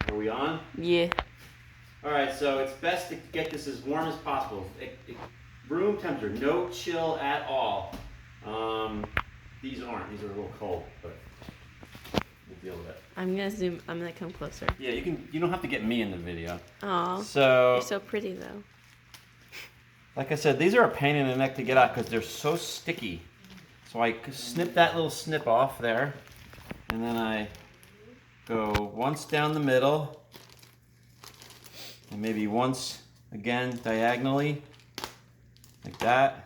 Are we on? Yeah. Alright, so it's best to get this as warm as possible. Room temperature, no chill at all. These aren't. These are a little cold, but we'll deal with it. I'm gonna come closer. Yeah, you don't have to get me in the video. Aw. So You're so pretty though. like I said, these are a pain in the neck to get out because they're so sticky. So I snip that little snip off there, and then I go once down the middle, and maybe once again diagonally, like that.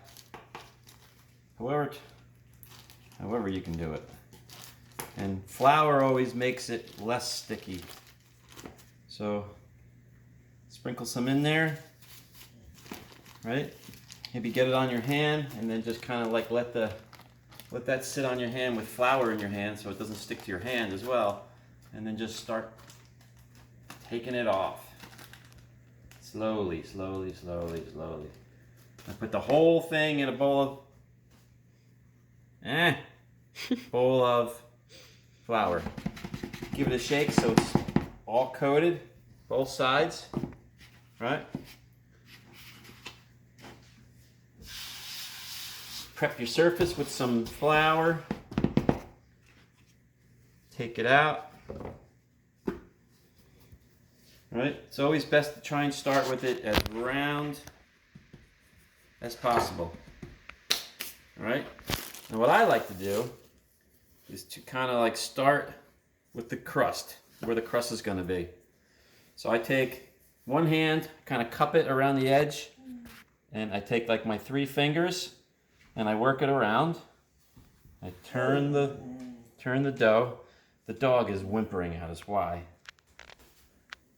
However you can do it. And flour always makes it less sticky. So sprinkle some in there, right? Maybe get it on your hand, and then just kind of like let that sit on your hand with flour in your hand so it doesn't stick to your hand as well. And then just start taking it off. Slowly, slowly, slowly, slowly. I put the whole thing in a bowl of flour. Give it a shake so it's all coated, both sides, right? Prep your surface with some flour. Take it out. Right? It's always best to try and start with it as round as possible. Alright? And what I like to do is to kind of like start with the crust, where the crust is going to be. So I take one hand, kind of cup it around the edge, and I take like my 3 fingers and I work it around. I turn the dough. The dog is whimpering at us. Why?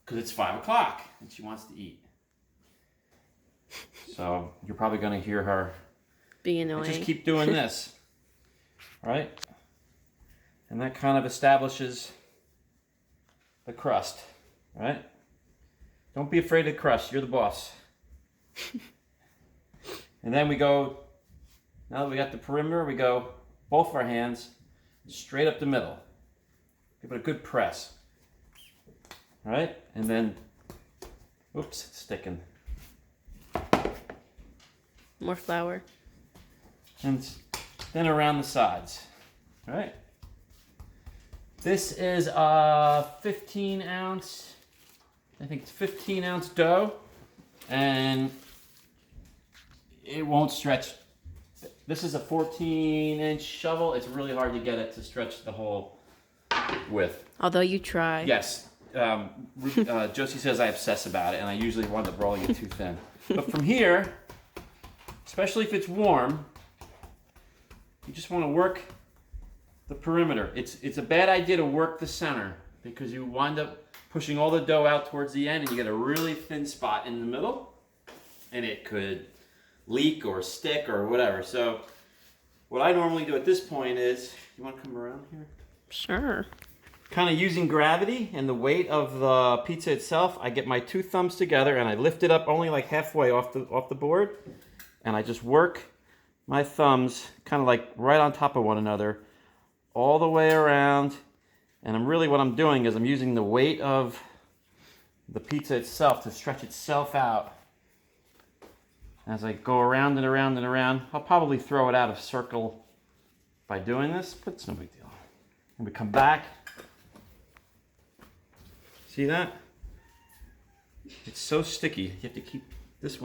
Because it's 5 o'clock and she wants to eat. So you're probably going to hear her being annoying. Just keep doing this, right? And that kind of establishes the crust, right? Don't be afraid of the crust. You're the boss. And then we go, now that we got the perimeter, we go both of our hands straight up the middle. Give it a good press. All right? And then, oops, it's sticking. More flour. And then around the sides. All right? This is a 15 ounce, I think it's 15 ounce dough, and it won't stretch. This is a 14-inch shovel. It's really hard to get it to stretch the whole width. Although you try. Yes. Josie says I obsess about it, and I usually wind up rolling it too thin. But from here, especially if it's warm, you just want to work the perimeter. It's a bad idea to work the center because you wind up pushing all the dough out towards the end and you get a really thin spot in the middle and it could leak or stick or whatever. So what I normally do at this point is, you want to come around here? Sure. Kind of using gravity and the weight of the pizza itself, I get my 2 thumbs together and I lift it up only like halfway off the board, and I just work my thumbs kind of like right on top of one another all the way around. And what I'm doing is I'm using the weight of the pizza itself to stretch itself out. As I go around and around and around, I'll probably throw it out of circle by doing this, but it's no big deal. And we come back. See that? It's so sticky. You have to keep this.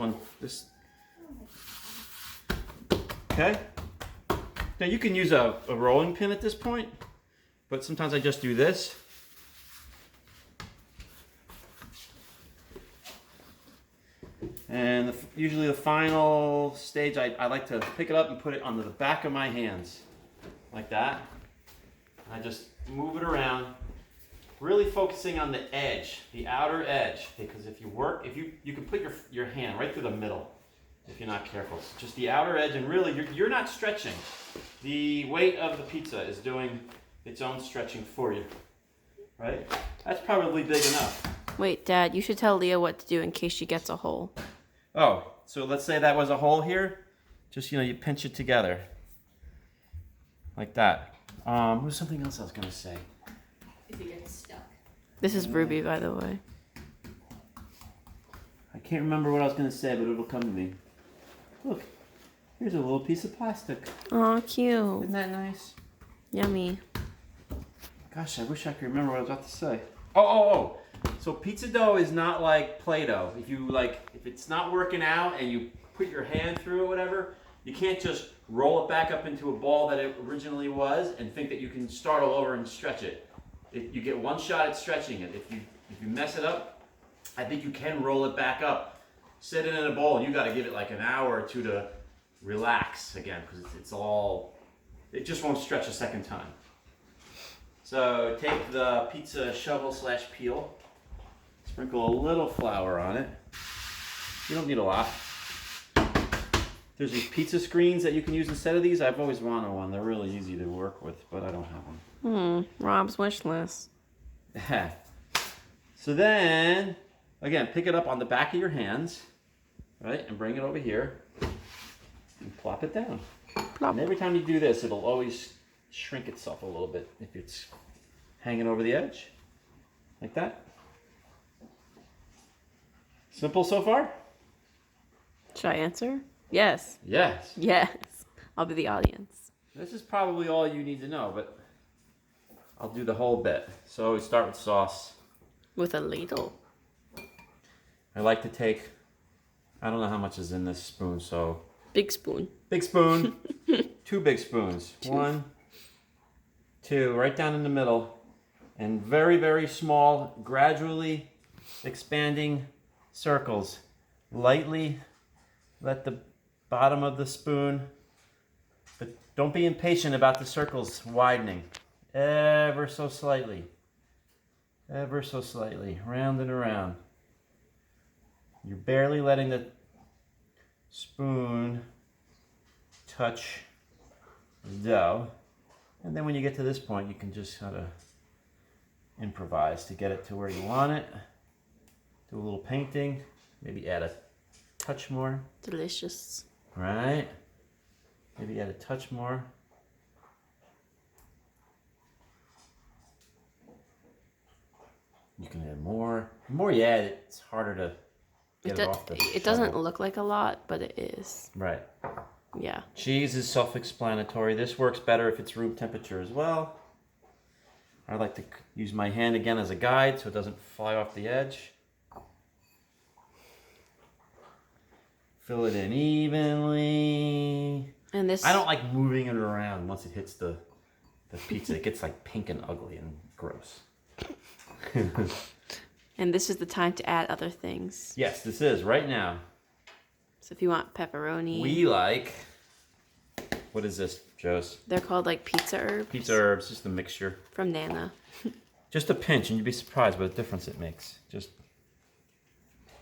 Okay? Now you can use a rolling pin at this point, but sometimes I just do this. And usually the final stage, I like to pick it up and put it on the back of my hands, like that. I just move it around, really focusing on the edge, the outer edge, because if you can put your hand right through the middle if you're not careful. It's just the outer edge, and really you're not stretching. The weight of the pizza is doing its own stretching for you, right? That's probably big enough. Wait, Dad, you should tell Leah what to do in case she gets a hole. Oh, so let's say that was a hole here. Just, you pinch it together. Like that. There's something else I was going to say. If it gets stuck. This is Ruby, by the way. I can't remember what I was going to say, but it'll come to me. Look, here's a little piece of plastic. Aw, cute. Isn't that nice? Yummy. Gosh, I wish I could remember what I was about to say. Oh. So pizza dough is not like Play-Doh. If it's not working out and you put your hand through it, whatever, you can't just roll it back up into a ball that it originally was and think that you can start all over and stretch it. You get one shot at stretching it. If you mess it up, I think you can roll it back up, set it in a bowl, and you got to give it like an hour or two to relax again because it just won't stretch a second time. So take the pizza shovel / peel, sprinkle a little flour on it. You don't need a lot. There's these pizza screens that you can use instead of these. I've always wanted one. They're really easy to work with, but I don't have one. Rob's wish list. So then, again, pick it up on the back of your hands, right, and bring it over here and plop it down. Plop. And every time you do this, it'll always shrink itself a little bit if it's hanging over the edge, like that. Simple so far? Should I answer? Yes. Yes. Yes. I'll be the audience. This is probably all you need to know, but I'll do the whole bit. So we start with sauce. With a ladle. I like to take, I don't know how much is in this spoon, so. Big spoon. Big spoon. 2 big spoons. 1, 2, right down in the middle. And very, very small, gradually expanding circles. Lightly let the bottom of the spoon, but don't be impatient about the circles widening. Ever so slightly. Ever so slightly. Round and around. You're barely letting the spoon touch the dough. And then when you get to this point, you can just kind of improvise to get it to where you want it. Do a little painting. Maybe add a touch more. Delicious. Right? Maybe add a touch more. You can add more. The more you add, it's harder to get it off the It doesn't shovel. look like a lot, but it is. Right. Yeah. Cheese is self-explanatory. This works better if it's room temperature as well. I like to use my hand again as a guide so it doesn't fly off the edge. Fill it in evenly. And this. I don't like moving it around once it hits the pizza. It gets like pink and ugly and gross. And this is the time to add other things. Yes, this is right now. So if you want pepperoni. We like, what is this, Joe's? They're called like pizza herbs. Pizza herbs, just a mixture. From Nana. Just a pinch, and you'd be surprised what a difference it makes. Just, you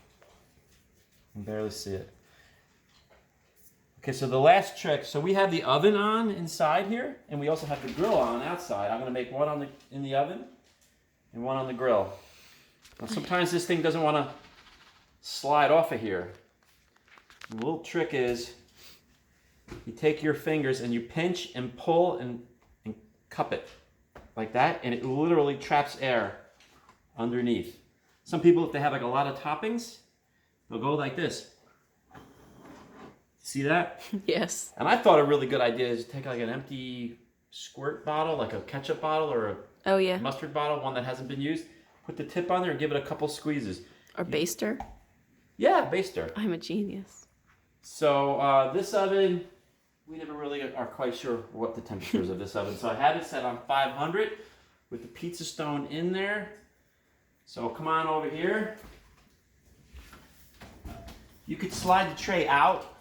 can barely see it. Okay, so the last trick, so we have the oven on inside here, and we also have the grill on outside. I'm gonna make one in the oven, and one on the grill. Now sometimes this thing doesn't wanna slide off of here. The little trick is, you take your fingers and you pinch and pull and cup it like that, and it literally traps air underneath. Some people, if they have like a lot of toppings, they'll go like this. See that? Yes. And I thought a really good idea is to take like an empty squirt bottle, like a ketchup bottle or a Oh yeah. mustard bottle, one that hasn't been used. Put the tip on there and give it a couple squeezes. Or baster. Yeah, baster. I'm a genius. So this oven, we never really are quite sure what the temperature is of this oven. So I have it set on 500 with the pizza stone in there. So come on over here. You could slide the tray out.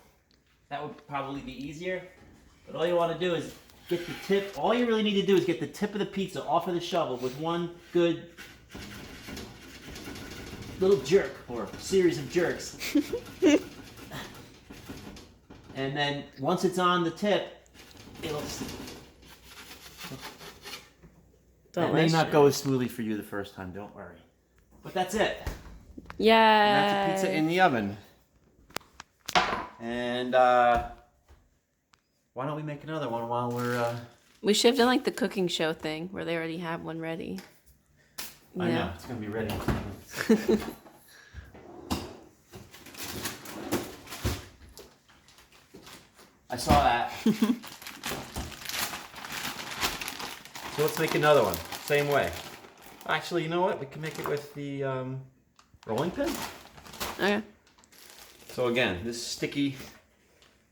That would probably be easier. But all you want to do is get the tip. All you really need to do is get the tip of the pizza off of the shovel with one good little jerk or series of jerks. And then once it's on the tip, it'll. That may not go as smoothly for you the first time. Don't worry. But that's it. Yeah. And that's a pizza in the oven. And why don't we make another one while we're... We should have done like the cooking show thing where they already have one ready. I know, Yeah. it's gonna be ready in 10 minutes. I saw that. So let's make another one. Same way. Actually, you know what? We can make it with the rolling pin. Okay. So again, this sticky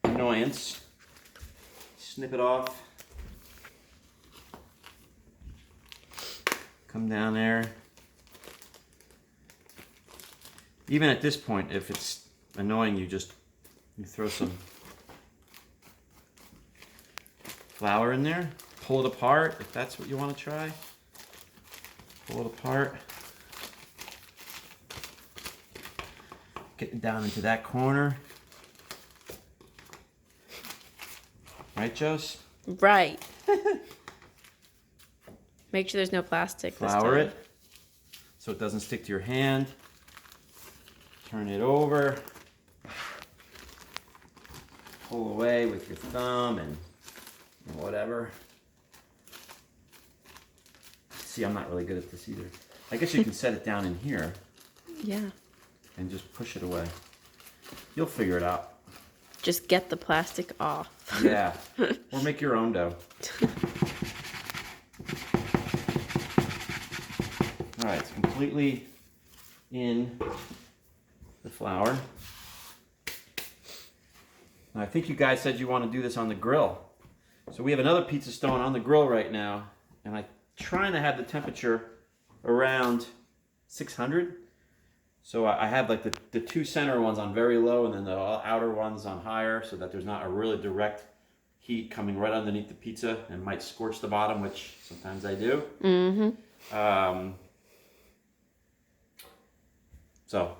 annoyance. Snip it off. Come down there. Even at this point, if it's annoying you, you throw some flour in there, pull it apart if that's what you want to try. Pull it apart. Get it down into that corner. Right, Joes? Right. Make sure there's no plastic. this Flour time. it so it doesn't stick to your hand. Turn it over. Pull away with your thumb and whatever. See, I'm not really good at this either. I guess you can set it down in here Yeah. and just push it away. You'll figure it out. Just get the plastic off. Yeah. Or make your own dough. All right, it's completely in the flour. Now, I think you guys said you want to do this on the grill. So we have another pizza stone on the grill right now, and I'm trying to have the temperature around 600. So I have like the two center ones on very low and then the outer ones on higher so that there's not a really direct heat coming right underneath the pizza and might scorch the bottom, which sometimes I do. Mm-hmm. So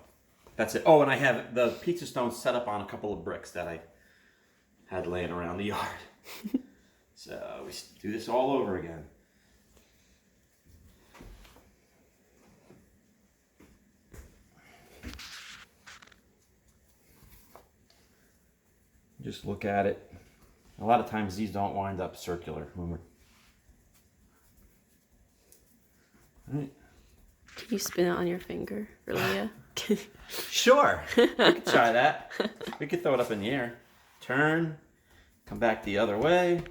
that's it. Oh, and I have the pizza stone set up on a couple of bricks that I had laying around the yard. So we do this all over again. Just look at it. A lot of times these don't wind up circular when we're... All right. Can you spin it on your finger for Leah? Sure, we could try that. We could throw it up in the air. Turn, come back the other way.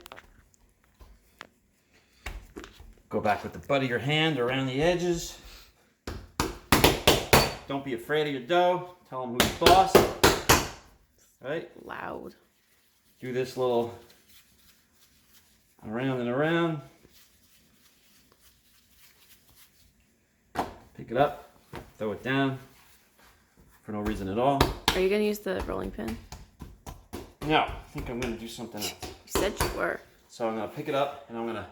Go back with the butt of your hand around the edges. Don't be afraid of your dough. Tell them who's boss. Right? Loud. Do this little around and around. Pick it up, throw it down for no reason at all. Are you gonna use the rolling pin? No, I think I'm gonna do something else. You said you were. So I'm gonna pick it up and I'm gonna...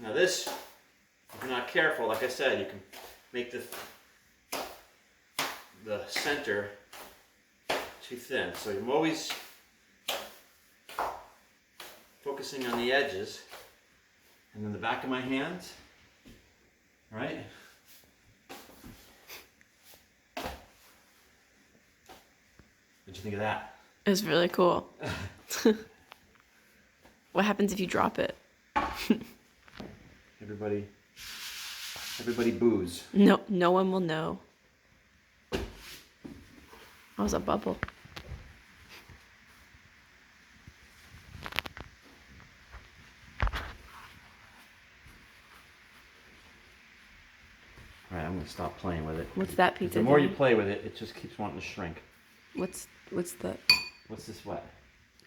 Now this, if you're not careful, like I said, you can make the center too thin. So I'm always focusing on the edges and then the back of my hand, right? What'd you think of that? It was really cool. What happens if you drop it? Everybody boos. No one will know. That was a bubble. All right, I'm gonna stop playing with it. What's that pizza The more you doing? play with it, it just keeps wanting to shrink. What's the? What's this wet?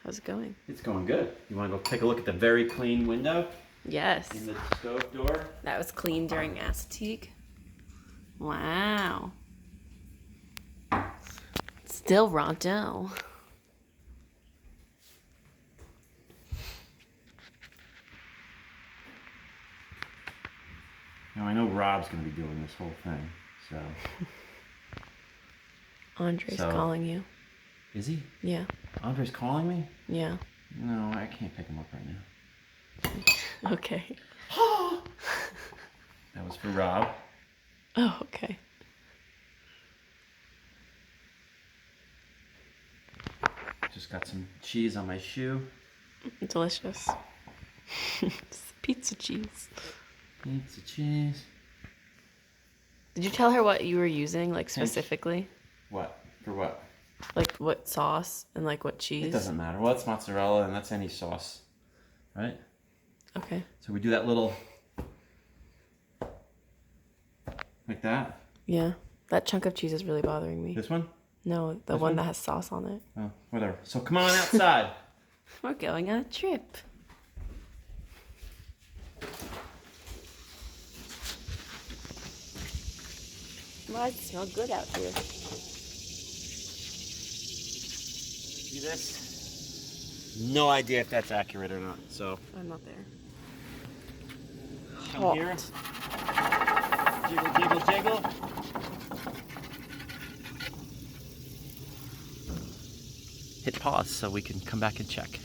How's it going? It's going good. You want to go take a look at the very clean window Yes. in the stove door? That was clean during acetique. Wow. Still raw dough. Now I know Rob's gonna be doing this whole thing, so Andre's So- calling you. is he? Yeah. Andre's calling me? Yeah. No, I can't pick him up right now. Okay. That was for Rob. Oh, okay. Just got some cheese on my shoe. Delicious. It's Pizza cheese. Pizza cheese. Did you tell her what you were using, like specifically? What? For what? Like what sauce and like what cheese? It doesn't matter. Well, it's mozzarella and that's any sauce. Right? Okay. So we do that little... like that. Yeah. That chunk of cheese is really bothering me. This one? No, the This one one? that has sauce on it. Oh, whatever. So come on outside. We're going on a trip. Why does it smell good out here? See this? No idea if that's accurate or not. So I'm not there. come here. Jiggle, jiggle, jiggle. Hit pause so we can come back and check.